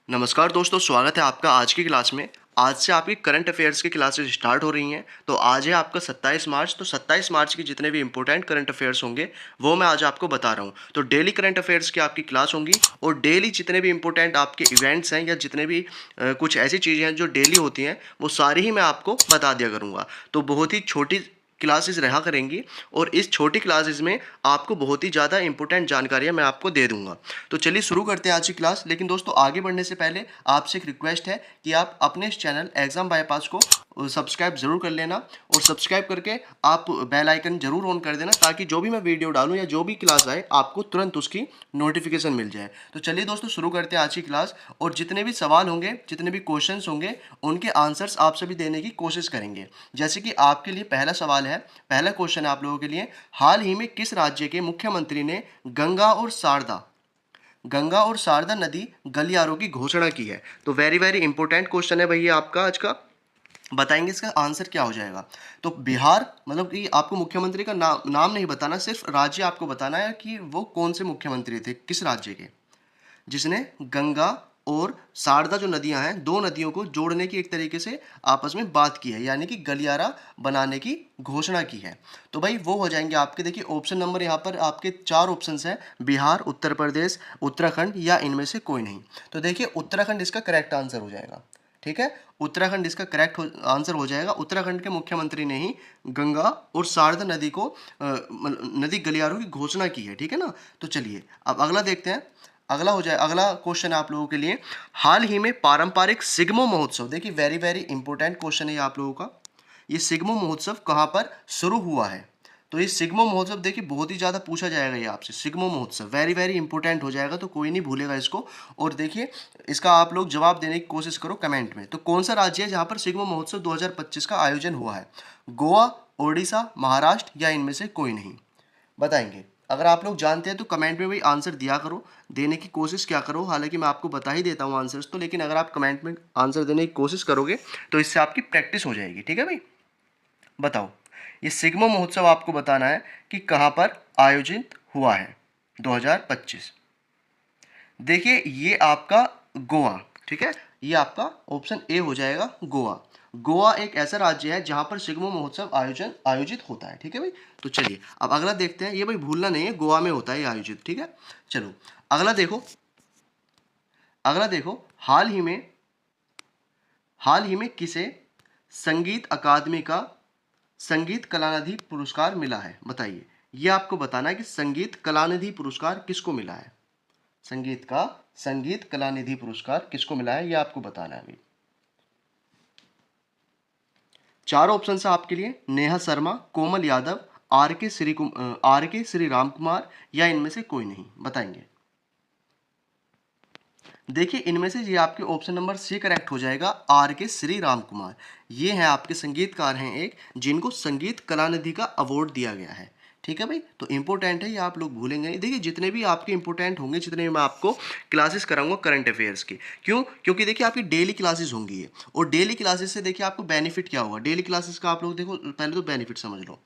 नमस्कार दोस्तों, स्वागत है आपका आज की क्लास में। आज से आपकी करंट अफेयर्स की क्लासेस स्टार्ट हो रही हैं। तो आज है आपका 27 मार्च। तो 27 मार्च की जितने भी इंपॉर्टेंट करंट अफेयर्स होंगे वो मैं आज आपको बता रहा हूँ। तो डेली करंट अफेयर्स की आपकी क्लास होंगी और डेली जितने भी इंपॉर्टेंट आपके इवेंट्स हैं या जितने भी कुछ ऐसी चीज़ें हैं जो डेली होती हैं वो सारी ही मैं आपको बता दिया करूँगा। तो बहुत ही छोटी क्लासेस रहा करेंगी और इस छोटी क्लासेस में आपको बहुत ही ज़्यादा इंपॉर्टेंट जानकारियाँ मैं आपको दे दूंगा। तो चलिए शुरू करते हैं आज की क्लास। लेकिन दोस्तों आगे बढ़ने से पहले आपसे एक रिक्वेस्ट है कि आप अपने इस चैनल एग्जाम बाईपास को सब्सक्राइब जरूर कर लेना और सब्सक्राइब करके आप बेल आइकन जरूर ऑन कर देना ताकि जो भी मैं वीडियो डालूं या जो भी क्लास आए आपको तुरंत उसकी नोटिफिकेशन मिल जाए। तो चलिए दोस्तों शुरू करते हैं आज की क्लास और जितने भी सवाल होंगे, जितने भी क्वेश्चंस होंगे, उनके आंसर्स आप सभी देने की कोशिश करेंगे। जैसे कि आपके लिए पहला सवाल है, पहला क्वेश्चन है आप लोगों के लिए, हाल ही में किस राज्य के मुख्यमंत्री ने गंगा और शारदा नदी गलियारों की घोषणा की है? तो वेरी वेरी इंपॉर्टेंट क्वेश्चन है भैया आपका आज का। बताएंगे इसका आंसर क्या हो जाएगा। तो बिहार, मतलब कि आपको मुख्यमंत्री का नाम नहीं बताना, सिर्फ राज्य आपको बताना है कि वो कौन से मुख्यमंत्री थे, किस राज्य के, जिसने गंगा और शारदा जो नदियां हैं, दो नदियों को जोड़ने की एक तरीके से आपस में बात की है, यानी कि गलियारा बनाने की घोषणा की है। तो भाई वो हो जाएंगे आपके, देखिए ऑप्शन नंबर यहाँ पर आपके चार ऑप्शंस हैं, बिहार, उत्तर प्रदेश, उत्तराखंड या इनमें से कोई नहीं। तो देखिए उत्तराखंड इसका करेक्ट आंसर हो जाएगा। ठीक है, उत्तराखंड इसका करेक्ट आंसर हो जाएगा। उत्तराखंड के मुख्यमंत्री ने ही गंगा और शारदा नदी को नदी गलियारों की घोषणा की है। ठीक है ना। तो चलिए अब अगला देखते हैं। अगला हो जाए, अगला क्वेश्चन है आप लोगों के लिए, हाल ही में पारंपरिक सिग्मो महोत्सव, देखिए वेरी वेरी इंपॉर्टेंट क्वेश्चन है ये आप लोगों का, ये सिग्मो महोत्सव कहाँ पर शुरू हुआ है? तो ये सिग्मो महोत्सव देखिए बहुत ही ज़्यादा पूछा जाएगा ये आपसे, सिग्मो महोत्सव वेरी वेरी इंपॉर्टेंट हो जाएगा, तो कोई नहीं भूलेगा इसको। और देखिए इसका आप लोग जवाब देने की कोशिश करो कमेंट में। तो कौन सा राज्य है जहाँ पर सिग्मो महोत्सव 2025 का आयोजन हुआ है? गोवा, ओडिशा, महाराष्ट्र या इनमें से कोई नहीं? बताएंगे। अगर आप लोग जानते हैं तो कमेंट में भी आंसर दिया करो, देने की कोशिश क्या करो। हालांकि मैं आपको बता ही देता हूँ आंसर्स तो, लेकिन अगर आप कमेंट में आंसर देने की कोशिश करोगे तो इससे आपकी प्रैक्टिस हो जाएगी। ठीक है भाई, बताओ ये सिग्मो महोत्सव आपको बताना है कि कहाँ पर आयोजित हुआ है 2025। देखिए ये आपका गोवा। ठीक है, ये आपका ऑप्शन ए हो जाएगा, गोवा। गोवा एक ऐसा राज्य है जहां पर सिग्मो महोत्सव आयोजित होता है। ठीक है भाई। तो चलिए अब अगला देखते हैं, ये भाई भूलना नहीं है, गोवा में होता है ये आयोजित। ठीक है, चलो अगला देखो। अगला देखो, हाल ही में किसे संगीत अकादमी का संगीत कलानिधि पुरस्कार मिला है? बताइए, ये आपको बताना है कि संगीत कलानिधि पुरस्कार किसको मिला है। संगीत कलानिधि पुरस्कार किसको मिला है ये आपको बताना है अभी। चार ऑप्शन है आपके लिए, नेहा शर्मा, कोमल यादव, आर के श्री राम कुमार या इनमें से कोई नहीं? बताएंगे। देखिए इनमें से ये आपके ऑप्शन नंबर सी करेक्ट हो जाएगा, आर के श्री राम कुमार। ये हैं आपके संगीतकार हैं एक, जिनको संगीत कलानिधि का अवार्ड दिया गया है। ठीक है भाई, तो इंपॉर्टेंट है ये, आप लोग भूलेंगे नहीं। देखिए जितने भी आपके इंपॉर्टेंट होंगे, जितने भी मैं आपको क्लासेस कराऊंगा करंट अफेयर्स की, क्यों? क्योंकि देखिए आपकी डेली क्लासेस होंगी ये, और डेली क्लासेस से देखिए आपको बेनिफिट क्या होगा। डेली क्लासेस का आप लोग देखो, पहले तो बेनिफिट समझ लो।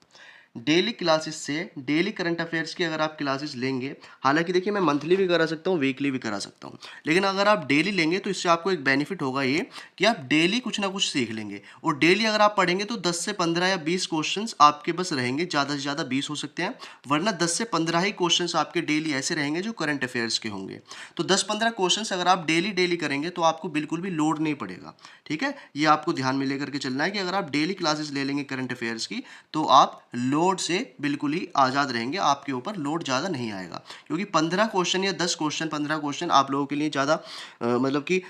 डेली क्लासेस से, डेली करंट अफेयर्स की अगर आप क्लासेस लेंगे, हालांकि देखिए मैं मंथली भी करा सकता हूँ, वीकली भी करा सकता हूँ, लेकिन अगर आप डेली लेंगे तो इससे आपको एक बेनिफिट होगा ये कि आप डेली कुछ ना कुछ सीख लेंगे। और डेली अगर आप पढ़ेंगे तो 10 से 15 या 20 क्वेश्चंस आपके बस रहेंगे, ज़्यादा से ज़्यादा 20 हो सकते हैं, वरना 10 से 15 ही क्वेश्चंस आपके डेली ऐसे रहेंगे जो करंट अफेयर्स के होंगे। तो 10-15 क्वेश्चंस अगर आप डेली डेली करेंगे तो आपको बिल्कुल भी लोड नहीं पड़ेगा। ठीक है, ये आपको ध्यान में लेकर के चलना है कि अगर आप डेली क्लासेस ले लेंगे करंट अफेयर्स की तो आप लोड से बिल्कुल ही आज़ाद रहेंगे, आपके ऊपर लोड ज़्यादा नहीं आएगा। क्योंकि 15 क्वेश्चन या 10 क्वेश्चन, 15 क्वेश्चन आप लोगों के लिए ज़्यादा मतलब कि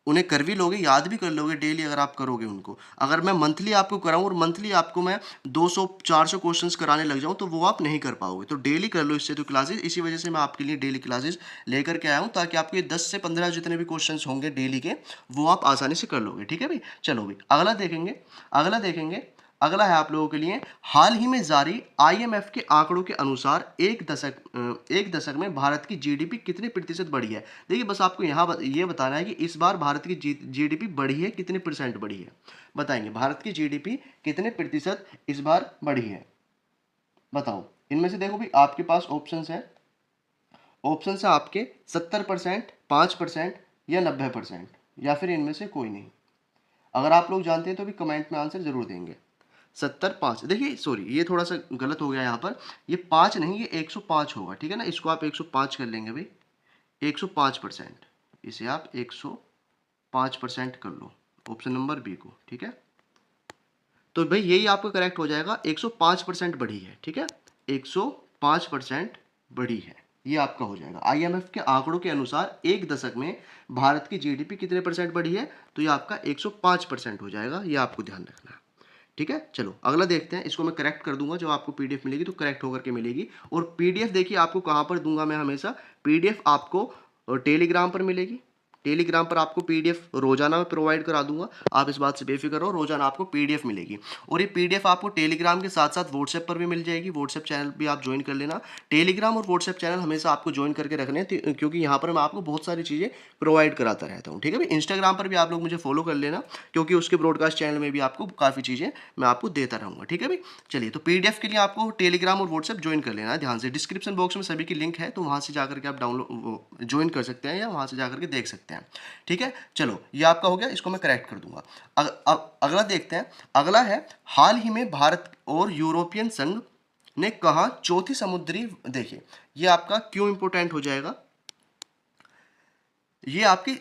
उन्हें कर भी लोगे, याद भी कर लोगे डेली अगर आप करोगे उनको। अगर मैं मंथली आपको कराऊं और मंथली आपको मैं 200-400 क्वेश्चंस कराने लग जाऊं तो वो आप नहीं कर पाओगे। तो डेली कर लो इससे तो क्लासेस, इसी वजह से मैं आपके लिए डेली क्लासेस लेकर के आया हूं, ताकि आपको ये 10 से 15 जितने भी क्वेश्चंस होंगे डेली के वो आप आसानी से कर लोगे। ठीक है भाई, चलो भाई अगला देखेंगे। अगला है आप लोगों के लिए, हाल ही में जारी आईएमएफ के आंकड़ों के अनुसार एक दशक में भारत की जीडीपी कितने प्रतिशत बढ़ी है? देखिए बस आपको यहाँ ये बताना है कि इस बार भारत की जीडीपी बढ़ी है, कितने परसेंट बढ़ी है? बताएंगे, भारत की जीडीपी कितने प्रतिशत इस बार बढ़ी है? बताओ। इनमें से देखो भी आपके पास ऑप्शंस हैं। ऑप्शन है आपके 70%, 5%, या 90%, या फिर इनमें से कोई नहीं? अगर आप लोग जानते हैं तो भी कमेंट में आंसर जरूर देंगे। 70 5, देखिए सॉरी ये थोड़ा सा गलत हो गया यहाँ पर, ये 5 नहीं, ये 105 होगा, ठीक है ना। इसको आप 105 कर लेंगे भाई, 105%, इसे आप 105% कर लो, ऑप्शन नंबर बी को, ठीक है। तो भाई यही आपका करेक्ट हो जाएगा, 105% बढ़ी है, ठीक है, 105% बढ़ी है, ये आपका हो जाएगा। आईएमएफ के आंकड़ों के अनुसार एक दशक में भारत की जीडीपी कितने परसेंट बढ़ी है, तो ये आपका 105% हो जाएगा, ये आपको ध्यान रखना है, ठीक है। चलो अगला देखते हैं, इसको मैं करेक्ट कर दूंगा, जब आपको पीडीएफ मिलेगी तो करेक्ट होकर के मिलेगी। और पीडीएफ देखिए आपको कहाँ पर दूंगा मैं हमेशा, पीडीएफ आपको टेलीग्राम पर मिलेगी, टेलीग्राम पर आपको पीडीएफ रोजाना मैं प्रोवाइड करा दूंगा, आप इस बात से बेफिक्र रहो, रोजाना आपको पीडीएफ मिलेगी। और ये पीडीएफ आपको टेलीग्राम के साथ साथ व्हाट्सएप पर भी मिल जाएगी, व्हाट्सएप चैनल भी आप ज्वाइन कर लेना। टेलीग्राम और व्हाट्सएप चैनल हमेशा आपको ज्वाइन करके रखने हैं, क्योंकि यहाँ पर मैं आपको बहुत सारी चीज़ें प्रोवाइड कराता रहता हूँ, ठीक है भाई। इंस्टाग्राम पर भी आप लोग मुझे फॉलो कर लेना, क्योंकि उसके ब्रॉडकास्ट चैनल में भी आपको काफ़ी चीज़ें मैं आपको देता रहूँगा, ठीक है भाई। चलिए, तो पीडीएफ के लिए आपको टेलीग्राम और व्हाट्सएप ज्वाइन कर लेना है ध्यान से। डिस्क्रिप्शन बॉक्स में सभी की लिंक है, तो वहाँ से जाकर के आप डाउनलोड ज्वाइन कर सकते हैं, या वहाँ से जाकर के देख सकते हैं, ठीक है। चलो ये आपका हो गया, इसको मैं करेक्ट कर दूंगा। अगला देखते हैं, अगला है, हाल ही में भारत और यूरोपियन संघ ने कहा चौथी समुद्री, देखिए ये आपका क्यों इंपोर्टेंट हो जाएगा, ये आपकी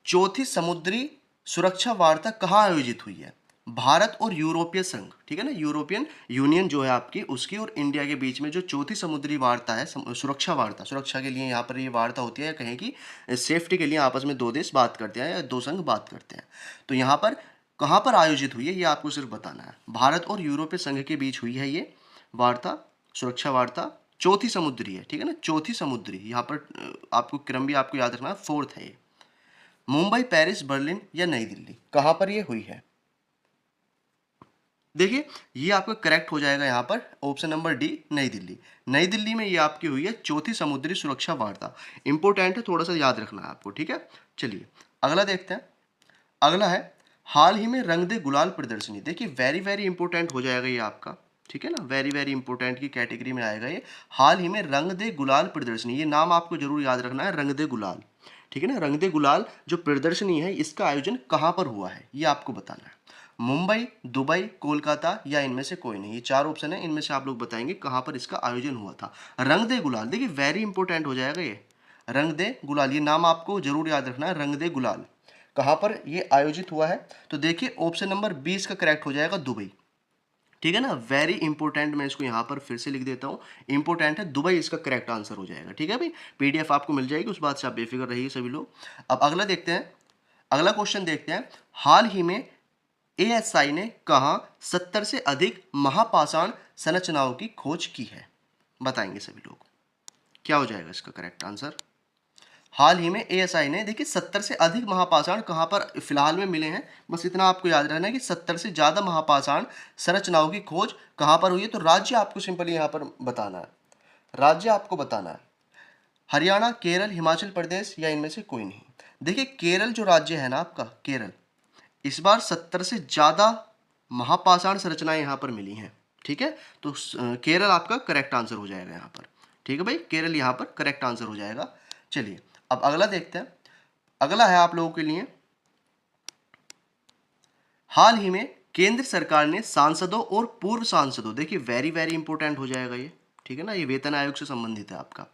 चौथी समुद्री सुरक्षा वार्ता कहाँ आयोजित हुई है, भारत और यूरोपीय संघ, ठीक है ना, यूरोपियन यूनियन जो है आपकी, उसकी और इंडिया के बीच में जो चौथी समुद्री वार्ता है, सुरक्षा वार्ता, सुरक्षा के लिए यहाँ पर ये वार्ता होती है, कहें कि सेफ्टी के लिए आपस में दो देश बात करते हैं या दो संघ बात करते हैं। तो यहाँ पर कहाँ पर आयोजित हुई है, ये आपको सिर्फ बताना है। भारत और यूरोपीय संघ के बीच हुई है ये वार्ता, सुरक्षा वार्ता, चौथी समुद्री है, ठीक है ना, चौथी समुद्री। यहाँ पर आपको क्रम भी आपको याद रखना, फोर्थ है ये। मुंबई, पेरिस, बर्लिन या नई दिल्ली, कहां पर ये हुई है? देखिए ये आपका करेक्ट हो जाएगा यहाँ पर, ऑप्शन नंबर डी, नई दिल्ली। नई दिल्ली में ये आपकी हुई है चौथी समुद्री सुरक्षा वार्ता। इंपोर्टेंट है, थोड़ा सा याद रखना है आपको, ठीक है। चलिए अगला देखते हैं, अगला है, हाल ही में रंग दे गुलाल प्रदर्शनी। देखिए वेरी वेरी इंपॉर्टेंट हो जाएगा ये आपका, ठीक है ना, वेरी वेरी इंपॉर्टेंट की कैटेगरी में आएगा ये। हाल ही में रंग दे गुलाल प्रदर्शनी, ये नाम आपको जरूर याद रखना है, रंग दे गुलाल, ठीक है ना। रंग दे गुलाल जो प्रदर्शनी है, इसका आयोजन कहाँ पर हुआ है, ये आपको बताना है। मुंबई, दुबई, कोलकाता या इनमें से कोई नहीं, ये चार ऑप्शन है, इनमें से आप लोग बताएंगे कहाँ पर इसका आयोजन हुआ था। रंग दे गुलाल, देखिए वेरी इंपॉर्टेंट हो जाएगा ये, रंग दे गुलाल, ये नाम आपको जरूर याद रखना है, रंग दे गुलाल कहाँ पर ये आयोजित हुआ है। तो देखिए ऑप्शन नंबर 20 का करेक्ट हो जाएगा, दुबई, ठीक है ना। वेरी इंपॉर्टेंट, मैं इसको यहाँ पर फिर से लिख देता हूँ, इंपॉर्टेंट है, दुबई इसका करेक्ट आंसर हो जाएगा, ठीक है भाई। पीडीएफ आपको मिल जाएगी, उस बात से आप बेफिक्र रहिए सभी लोग। अब अगला देखते हैं, अगला क्वेश्चन देखते हैं, हाल ही में एएसआई ने कहा 70 से अधिक महापाषाण संरचनाओं की खोज की है, बताएंगे सभी लोग, क्या हो जाएगा इसका करेक्ट आंसर। हाल ही में एएसआई ने, देखिए 70 से अधिक महापाषाण कहाँ पर फिलहाल में मिले हैं, बस इतना आपको याद रहना है कि 70 से ज़्यादा महापाषाण संरचनाओं की खोज कहाँ पर हुई है। तो राज्य आपको सिंपली यहाँ पर बताना है, राज्य आपको बताना है, हरियाणा, केरल, हिमाचल प्रदेश या इनमें से कोई नहीं। देखिए केरल जो राज्य है ना आपका, केरल, इस बार 70 से ज़्यादा महापाषाण संरचनाएं यहाँ पर मिली हैं, ठीक है। तो केरल आपका करेक्ट आंसर हो जाएगा यहाँ पर, ठीक है भाई, केरल यहाँ पर करेक्ट आंसर हो जाएगा। चलिए अब अगला देखते हैं, अगला है आप लोगों के लिए, हाल ही में केंद्र सरकार ने सांसदों और पूर्व सांसदों, देखिए वेरी वेरी इंपॉर्टेंट हो जाएगा ये, ठीक है ना, ये वेतन आयोग से संबंधित है आपका।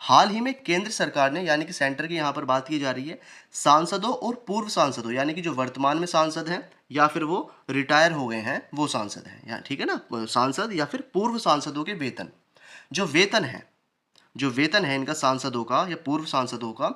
हाल ही में केंद्र सरकार ने, यानी कि सेंटर की यहाँ पर बात की जा रही है, सांसदों और पूर्व सांसदों, यानी कि जो वर्तमान में सांसद हैं या फिर वो रिटायर हो गए हैं वो सांसद हैं, या ठीक है ना, सांसद या फिर पूर्व सांसदों के वेतन, जो वेतन है, जो वेतन है इनका सांसदों का या पूर्व सांसदों का,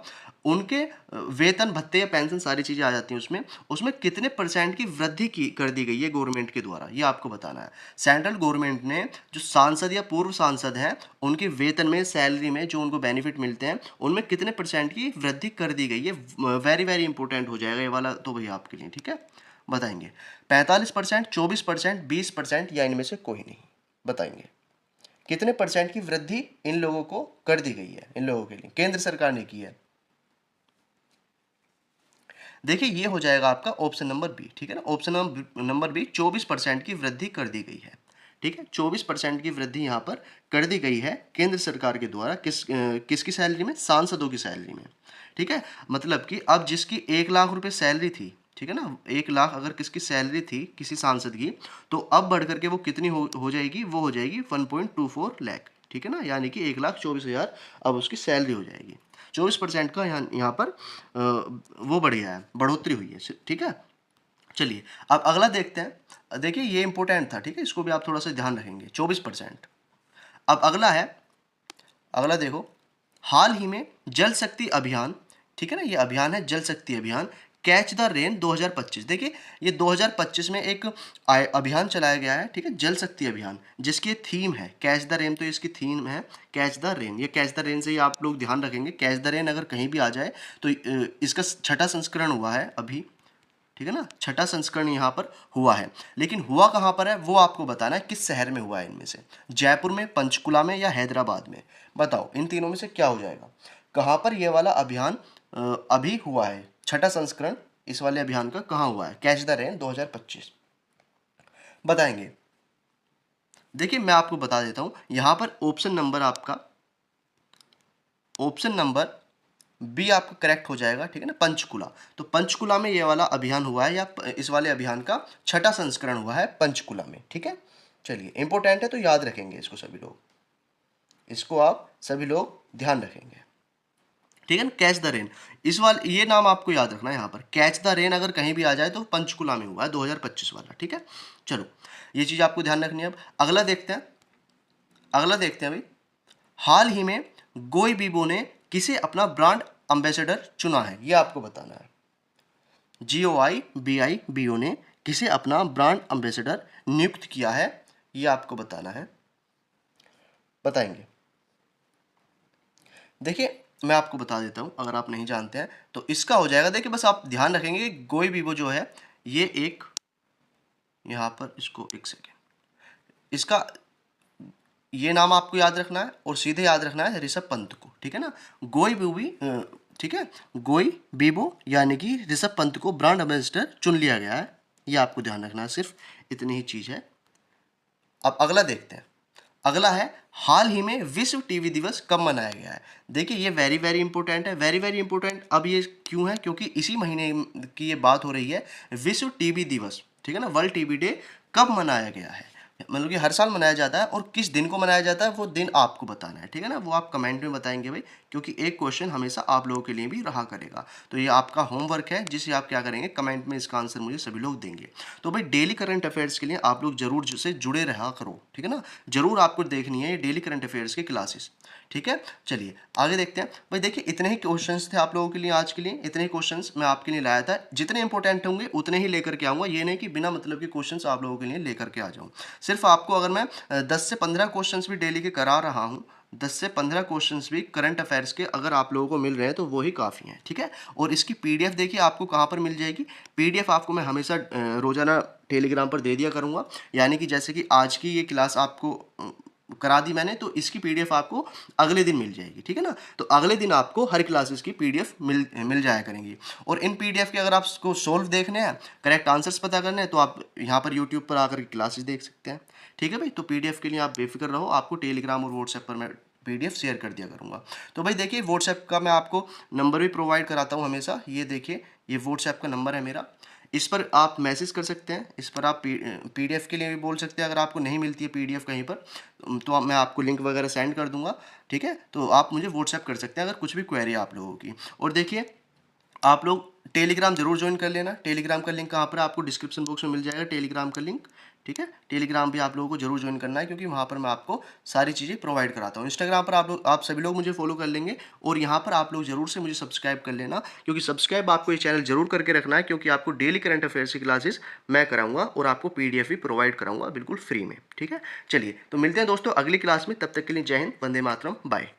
उनके वेतन भत्ते या पेंशन सारी चीज़ें आ जाती हैं उसमें, उसमें कितने परसेंट की वृद्धि की कर दी गई है गवर्नमेंट के द्वारा, ये आपको बताना है। सेंट्रल गवर्नमेंट ने जो सांसद या पूर्व सांसद हैं उनके वेतन में, सैलरी में जो उनको बेनिफिट मिलते हैं, उनमें कितने परसेंट की वृद्धि कर दी गई है, वेरी वेरी इंपॉर्टेंट हो जाएगा ये वाला तो भैया आपके लिए, ठीक है, बताएंगे। 45%, 24%, 20% या इनमें से कोई नहीं, बताएंगे कितने परसेंट की वृद्धि इन लोगों को कर दी गई है, इन लोगों के लिए केंद्र सरकार ने की है। देखिए ये हो जाएगा आपका ऑप्शन नंबर बी, ठीक है ना, ऑप्शन नंबर बी, 24% की वृद्धि कर दी गई है, ठीक है, 24% की वृद्धि यहाँ पर कर दी गई है केंद्र सरकार के द्वारा किसकी सैलरी में, सांसदों की सैलरी में। ठीक है, मतलब कि अब जिसकी 1 लाख रुपए सैलरी थी, ठीक है ना, 1 लाख अगर किसकी सैलरी थी किसी सांसद की, तो अब बढ़ करके वो कितनी हो जाएगी, वो हो जाएगी 1.24 लाख। ठीक है ना, यानी कि 1,24,000 अब उसकी सैलरी हो जाएगी। 24% का यहाँ पर वो बढ़ गया है, बढ़ोतरी हुई है। ठीक है, चलिए अब अगला देखते हैं। देखिए ये इंपॉर्टेंट था, ठीक है, इसको भी आप थोड़ा सा ध्यान रखेंगे। 24%। अब अगला है, अगला देखो, हाल ही में जल शक्ति अभियान, ठीक है ना, ये अभियान है जल शक्ति अभियान, कैच द रेन 2025। देखिए ये 2025 में एक अभियान चलाया गया है, ठीक है, जल शक्ति अभियान, जिसकी थीम है कैच द रेन। तो इसकी थीम है कैच द रेन। ये कैच द रेन से ही आप लोग ध्यान रखेंगे, कैच द रेन अगर कहीं भी आ जाए तो इसका 6ठा संस्करण हुआ है अभी, ठीक है ना, 6ठा संस्करण यहाँ पर हुआ है। लेकिन हुआ कहाँ पर है वो आपको बताना है, किस शहर में हुआ है इनमें से, जयपुर में, पंचकुला में या हैदराबाद में। बताओ इन तीनों में से क्या हो जाएगा, कहाँ पर ये वाला अभियान अभी हुआ है, 6ठा संस्करण इस वाले अभियान का कहाँ हुआ है, कैच द रेन 2025 बताएंगे। देखिए मैं आपको बता देता हूँ, यहाँ पर ऑप्शन नंबर आपका, ऑप्शन नंबर बी आपका करेक्ट हो जाएगा, ठीक है ना, पंचकुला। तो पंचकुला में ये वाला अभियान हुआ है, या इस वाले अभियान का 6ठा संस्करण हुआ है पंचकुला में। ठीक है, चलिए इंपॉर्टेंट है तो याद रखेंगे इसको सभी लोग, इसको आप सभी लोग ध्यान रखेंगे, ठीक है ना। कैच द रेन, इस वाले ये नाम आपको याद रखना है, यहाँ पर कैच द रेन अगर कहीं भी आ जाए तो पंचकुला में हुआ है 2025 वाला। ठीक है, चलो ये चीज़ आपको ध्यान रखनी है। अब अगला देखते हैं, अगला देखते हैं भाई, हाल ही में गोई बीबो ने किसे अपना ब्रांड एम्बेसडर चुना है, ये आपको बताना है। GOIBIBO ने किसे अपना ब्रांड एम्बेसडर नियुक्त किया है, ये आपको बताना है, बताएंगे। देखिए मैं आपको बता देता हूँ, अगर आप नहीं जानते हैं तो इसका हो जाएगा। देखिए बस आप ध्यान रखेंगे कि गोई बीबो जो है ये एक, यहाँ पर इसको एक सेकेंड, इसका ये नाम आपको याद रखना है और सीधे याद रखना है ऋषभ पंत को, ठीक है ना। गोई बीबी, ठीक है, गोई बीबो यानी कि ऋषभ पंत को ब्रांड एम्बेसडर चुन लिया गया है, ये आपको ध्यान रखना है, सिर्फ इतनी ही चीज़ है। अब अगला देखते हैं, अगला है हाल ही में विश्व टीवी दिवस कब मनाया गया है। देखिए ये वेरी वेरी इंपॉर्टेंट है, वेरी वेरी इंपॉर्टेंट। अब ये क्यों है, क्योंकि इसी महीने की ये बात हो रही है, विश्व टीबी दिवस, ठीक है ना, वर्ल्ड टीबी डे कब मनाया गया है, मतलब कि हर साल मनाया जाता है, और किस दिन को मनाया जाता है वो दिन आपको बताना है, ठीक है ना, वो आप कमेंट में बताएंगे भाई, क्योंकि एक क्वेश्चन हमेशा आप लोगों के लिए भी रहा करेगा। तो ये आपका होमवर्क है, जिसे आप क्या करेंगे, कमेंट में इसका आंसर मुझे सभी लोग देंगे। तो भाई डेली करंट अफेयर्स के लिए आप लोग जरूर से जुड़े रहा करो, ठीक है ना, जरूर आपको देखनी है ये डेली करंट अफेयर्स की क्लासेस, ठीक है। चलिए आगे देखते हैं भाई। देखिए इतने ही क्वेश्चंस थे आप लोगों के लिए आज के लिए, इतने ही क्वेश्चंस मैं आपके लिए लाया था, जितने इंपॉर्टेंट होंगे उतने ही लेकर के आऊँगा, ये नहीं कि बिना मतलब के क्वेश्चंस आप लोगों के लिए लेकर के आ जाऊँ। सिर्फ आपको अगर मैं 10 से 15 क्वेश्चंस भी डेली के करा रहा हूँ, 10 से 15 क्वेश्चंस भी करंट अफेयर्स के अगर आप लोगों को मिल रहे हैं तो वो ही काफ़ी हैं, ठीक है। और इसकी PDF देखिए आपको कहाँ पर मिल जाएगी, PDF आपको मैं हमेशा रोज़ाना टेलीग्राम पर दे दिया करूँगा, यानी कि जैसे कि आज की ये क्लास आपको करा दी मैंने, तो इसकी PDF आपको अगले दिन मिल जाएगी, ठीक है ना। तो अगले दिन आपको हर क्लासेस की PDF मिल जाया करेंगी। और इन PDF के अगर आपको सोल्व देखने हैं, करेक्ट आंसर्स पता करने हैं, तो आप यहाँ पर यूट्यूब पर आकर क्लासेस देख सकते हैं, ठीक है भाई। तो PDF के लिए आप बेफिक्र रहो, आपको टेलीग्राम और व्हाट्सएप पर मैं PDF शेयर कर दिया करूँगा। तो भाई देखिए व्हाट्सएप का मैं आपको नंबर भी प्रोवाइड कराता हूँ हमेशा, ये देखिए ये व्हाट्सएप का नंबर है मेरा, इस पर आप मैसेज कर सकते हैं, इस पर आप PDF के लिए भी बोल सकते हैं। अगर आपको नहीं मिलती है PDF कहीं पर, तो मैं आपको लिंक वगैरह सेंड कर दूंगा, ठीक है। तो आप मुझे व्हाट्सएप कर सकते हैं अगर कुछ भी क्वेरी आप लोगों की। और देखिए आप लोग टेलीग्राम जरूर ज्वाइन कर लेना, टेलीग्राम का लिंक कहाँ पर आपको डिस्क्रिप्शन बॉक्स में मिल जाएगा, टेलीग्राम का लिंक, ठीक है। टेलीग्राम भी आप लोगों को जरूर ज्वाइन करना है, क्योंकि वहाँ पर मैं आपको सारी चीज़ें प्रोवाइड कराता हूँ। इंस्टाग्राम पर आप सभी लोग मुझे फॉलो कर लेंगे, और यहाँ पर आप लोग जरूर से मुझे सब्सक्राइब कर लेना, क्योंकि सब्सक्राइब आपको ये चैनल जरूर करके रखना है, क्योंकि आपको डेली करंट अफेयर्स की क्लासेस मैं कराऊंगा और आपको PDF भी प्रोवाइड कराऊंगा बिल्कुल फ्री में, ठीक है। चलिए तो मिलते हैं दोस्तों अगली क्लास में, तब तक के लिए जय हिंद, वंदे मातरम, बाय।